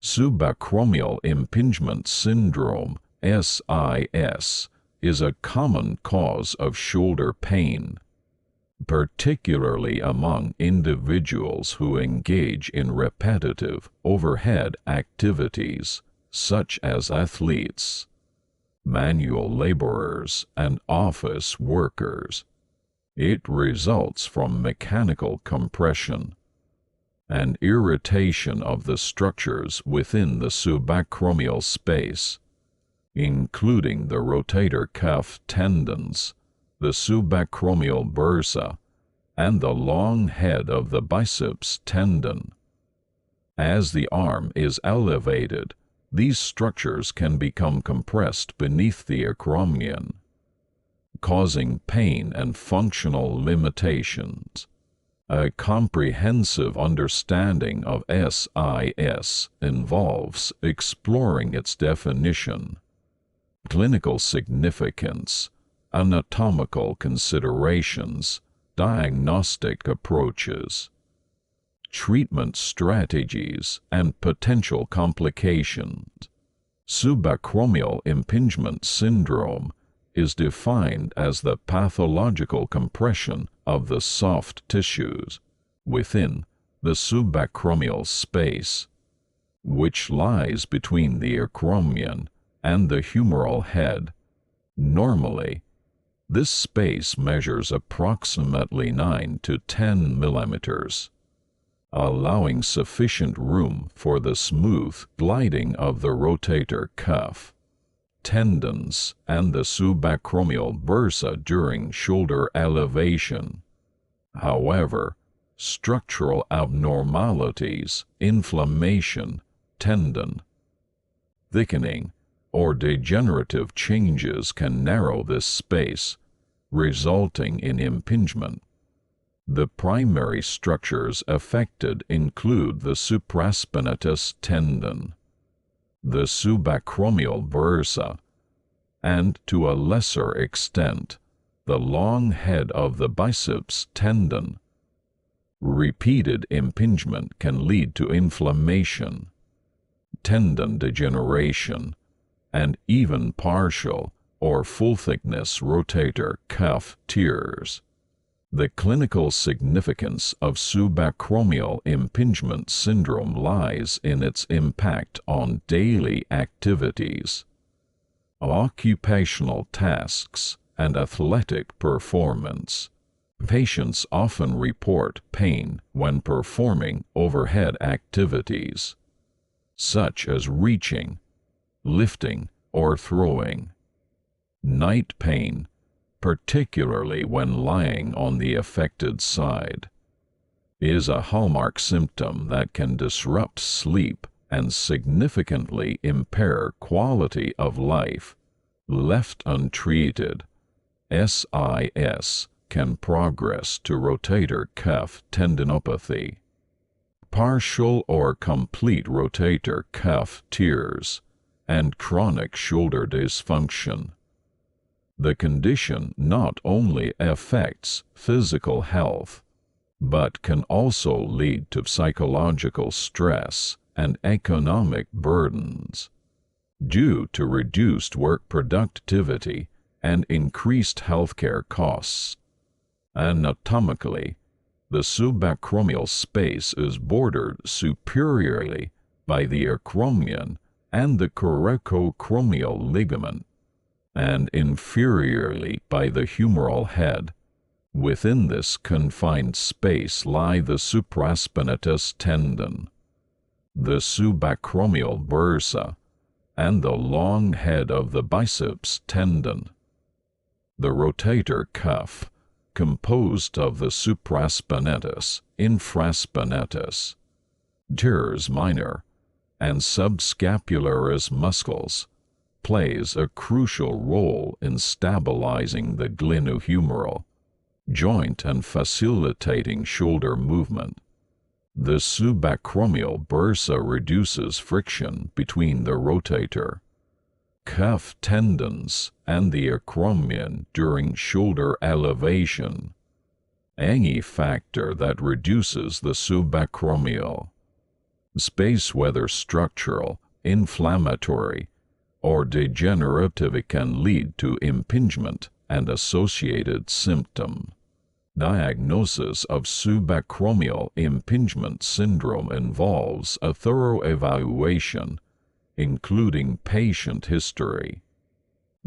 Subacromial impingement syndrome (SIS) is a common cause of shoulder pain, particularly among individuals who engage in repetitive overhead activities such as athletes, manual laborers, and office workers. It results from mechanical compression and irritation of the structures within the subacromial space, including the rotator cuff tendons, the subacromial bursa, and the long head of the biceps tendon. As the arm is elevated, these structures can become compressed beneath the acromion, causing pain and functional limitations. A comprehensive understanding of SIS involves exploring its definition, clinical significance, anatomical considerations, diagnostic approaches, treatment strategies, and potential complications. Subacromial impingement syndrome is defined as the pathological compression of the soft tissues within the subacromial space, which lies between the acromion and the humeral head. Normally, this space measures approximately 9 to 10 millimeters, allowing sufficient room for the smooth gliding of the rotator cuff, tendons, and the subacromial bursa during shoulder elevation. However, structural abnormalities, inflammation, tendon thickening, or degenerative changes can narrow this space, resulting in impingement. The primary structures affected include the supraspinatus tendon, the subacromial bursa, and, to a lesser extent, the long head of the biceps tendon. Repeated impingement can lead to inflammation, tendon degeneration, and even partial or full-thickness rotator cuff tears. The clinical significance of subacromial impingement syndrome lies in its impact on daily activities, occupational tasks, and athletic performance. Patients often report pain when performing overhead activities, such as reaching, lifting, or throwing. Night pain, particularly when lying on the affected side, is a hallmark symptom that can disrupt sleep and significantly impair quality of life. Left untreated, SIS can progress to rotator cuff tendinopathy, partial or complete rotator cuff tears, and chronic shoulder dysfunction. The condition not only affects physical health, but can also lead to psychological stress and economic burdens. Due to reduced work productivity and increased healthcare costs. Anatomically, the subacromial space is bordered superiorly by the acromion and the coracoacromial ligament, and inferiorly by the humeral head. Within this confined space lie the supraspinatus tendon, the subacromial bursa, and the long head of the biceps tendon. The rotator cuff, composed of the supraspinatus, infraspinatus, teres minor, and subscapularis muscles, plays a crucial role in stabilizing the glenohumeral joint and facilitating shoulder movement. The subacromial bursa reduces friction between the rotator cuff tendons and the acromion during shoulder elevation, any factor that reduces the subacromial space, whether structural, inflammatory, or degenerative, can lead to impingement and associated symptom. Diagnosis of subacromial impingement syndrome involves a thorough evaluation, including patient history,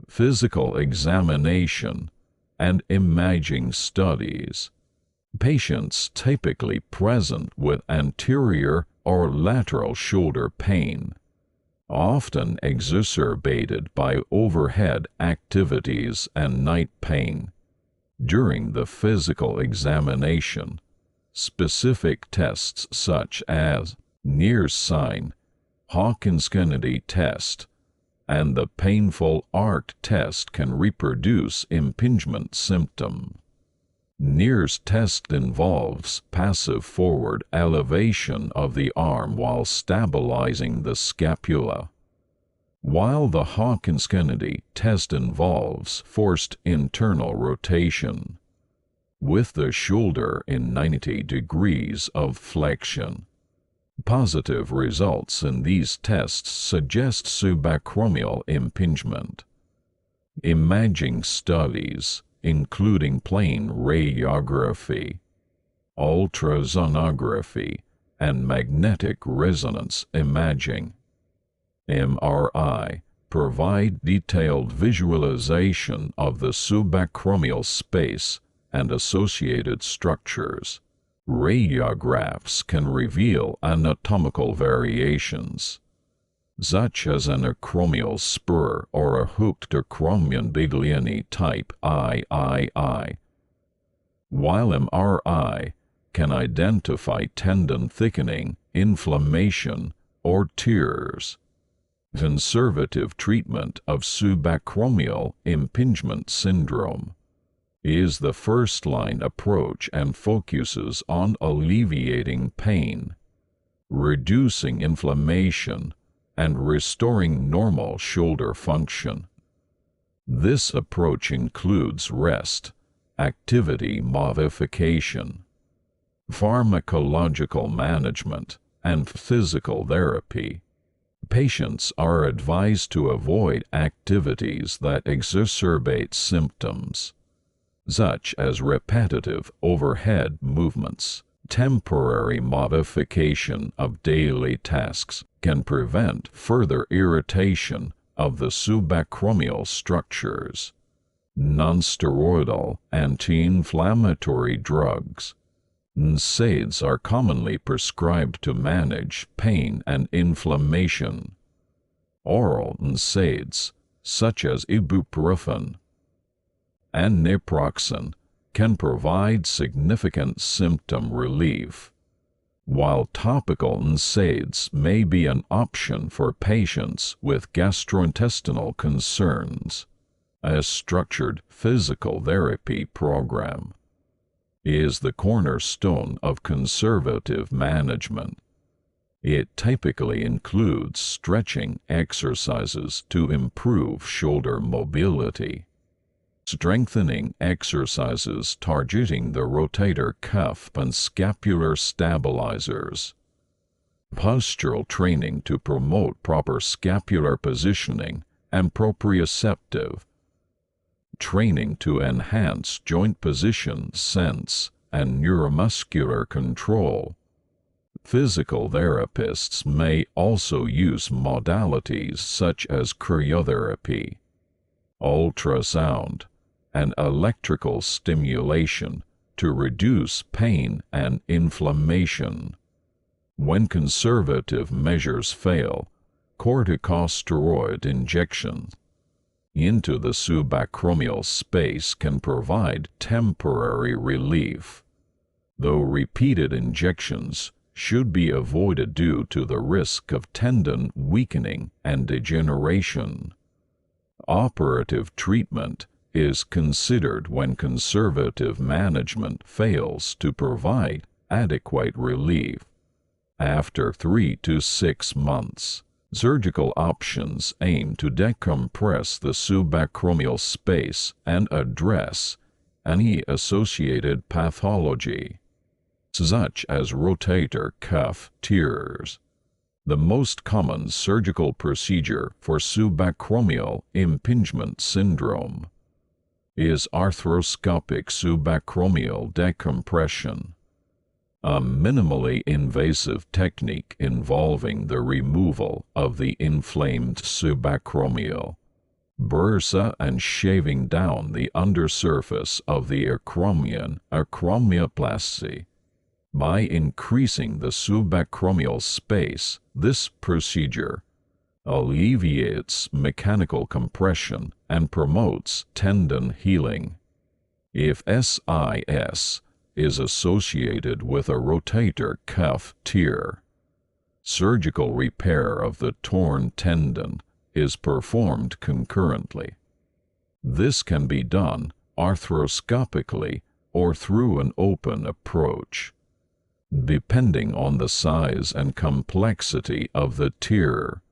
physical examination, and imaging studies. Patients typically present with anterior or lateral shoulder pain, often exacerbated by overhead activities and night pain. During the physical examination, specific tests such as Neer's sign, Hawkins-Kennedy test, and the painful arc test can reproduce impingement symptom. Neer's test involves passive forward elevation of the arm while stabilizing the scapula, while the Hawkins-Kennedy test involves forced internal rotation, with the shoulder in 90 degrees of flexion. Positive results in these tests suggest subacromial impingement. Imaging studies, including plain radiography, ultrasonography, and magnetic resonance imaging (MRI), provide detailed visualization of the subacromial space and associated structures. Radiographs can reveal anatomical variations, such as an acromial spur or a hooked acromion Bigliani type III, while MRI can identify tendon thickening, inflammation, or tears. Conservative treatment of subacromial impingement syndrome is the first-line approach and focuses on alleviating pain, reducing inflammation, and restoring normal shoulder function. This approach includes rest, activity modification, pharmacological management, and physical therapy. Patients are advised to avoid activities that exacerbate symptoms, such as repetitive overhead movements. Temporary modification of daily tasks can prevent further irritation of the subacromial structures. Nonsteroidal anti-inflammatory drugs, NSAIDs, are commonly prescribed to manage pain and inflammation. Oral NSAIDs, such as ibuprofen and naproxen, can provide significant symptom relief, while topical NSAIDs may be an option for patients with gastrointestinal concerns. A structured physical therapy program is the cornerstone of conservative management. It typically includes stretching exercises to improve shoulder mobility, strengthening exercises targeting the rotator cuff and scapular stabilizers, postural training to promote proper scapular positioning and proprioceptive, training to enhance joint position sense and neuromuscular control. Physical therapists may also use modalities such as cryotherapy, ultrasound, and electrical stimulation to reduce pain and inflammation. When conservative measures fail, corticosteroid injections into the subacromial space can provide temporary relief, though repeated injections should be avoided due to the risk of tendon weakening and degeneration. Operative treatment is considered when conservative management fails to provide adequate relief. After 3 to 6 months, surgical options aim to decompress the subacromial space and address any associated pathology, such as rotator cuff tears. The most common surgical procedure for subacromial impingement syndrome is arthroscopic subacromial decompression, a minimally invasive technique involving the removal of the inflamed subacromial bursa and shaving down the undersurface of the acromion acromioplasty. By increasing the subacromial space, this procedure alleviates mechanical compression and promotes tendon healing. If SIS is associated with a rotator cuff tear, surgical repair of the torn tendon is performed concurrently. This can be done arthroscopically or through an open approach, depending on the size and complexity of the tear.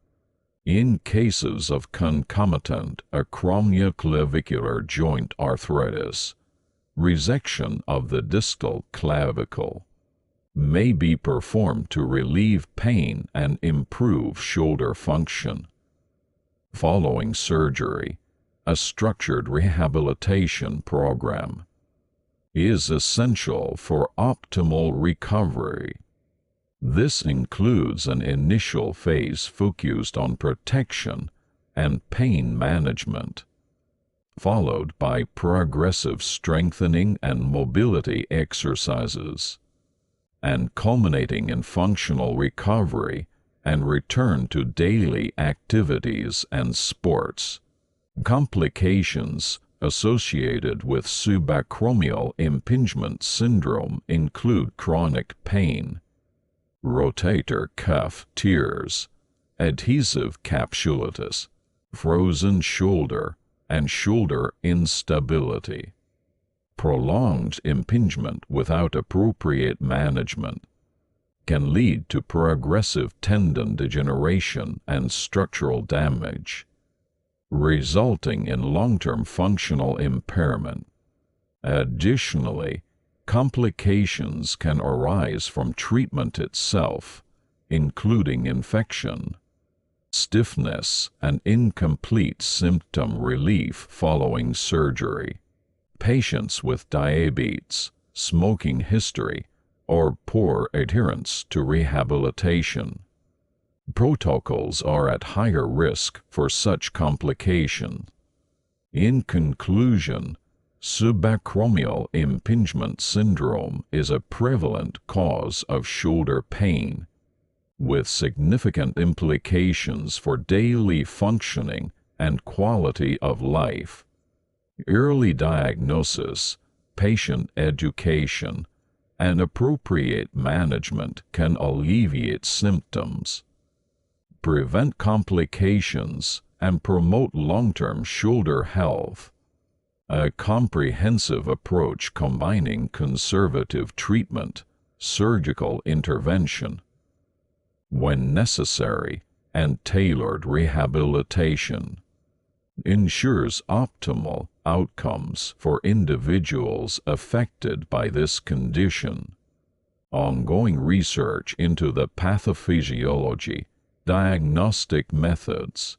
In cases of concomitant acromioclavicular joint arthritis, resection of the distal clavicle may be performed to relieve pain and improve shoulder function. Following surgery, a structured rehabilitation program is essential for optimal recovery. This includes an initial phase focused on protection and pain management, followed by progressive strengthening and mobility exercises, and culminating in functional recovery and return to daily activities and sports. Complications associated with subacromial impingement syndrome include chronic pain, rotator cuff tears, adhesive capsulitis, frozen shoulder, and shoulder instability. Prolonged impingement without appropriate management can lead to progressive tendon degeneration and structural damage, resulting in long-term functional impairment. Additionally, complications can arise from treatment itself, including infection, stiffness, and incomplete symptom relief following surgery. Patients with diabetes, smoking history, or poor adherence to rehabilitation protocols are at higher risk for such complications. In conclusion, subacromial impingement syndrome is a prevalent cause of shoulder pain, with significant implications for daily functioning and quality of life. Early diagnosis, patient education, and appropriate management can alleviate symptoms, prevent complications, and promote long-term shoulder health. A comprehensive approach combining conservative treatment, surgical intervention, when necessary, and tailored rehabilitation ensures optimal outcomes for individuals affected by this condition. Ongoing research into the pathophysiology, diagnostic methods,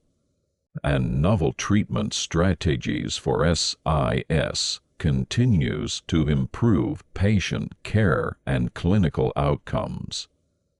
and novel treatment strategies for SIS continues to improve patient care and clinical outcomes.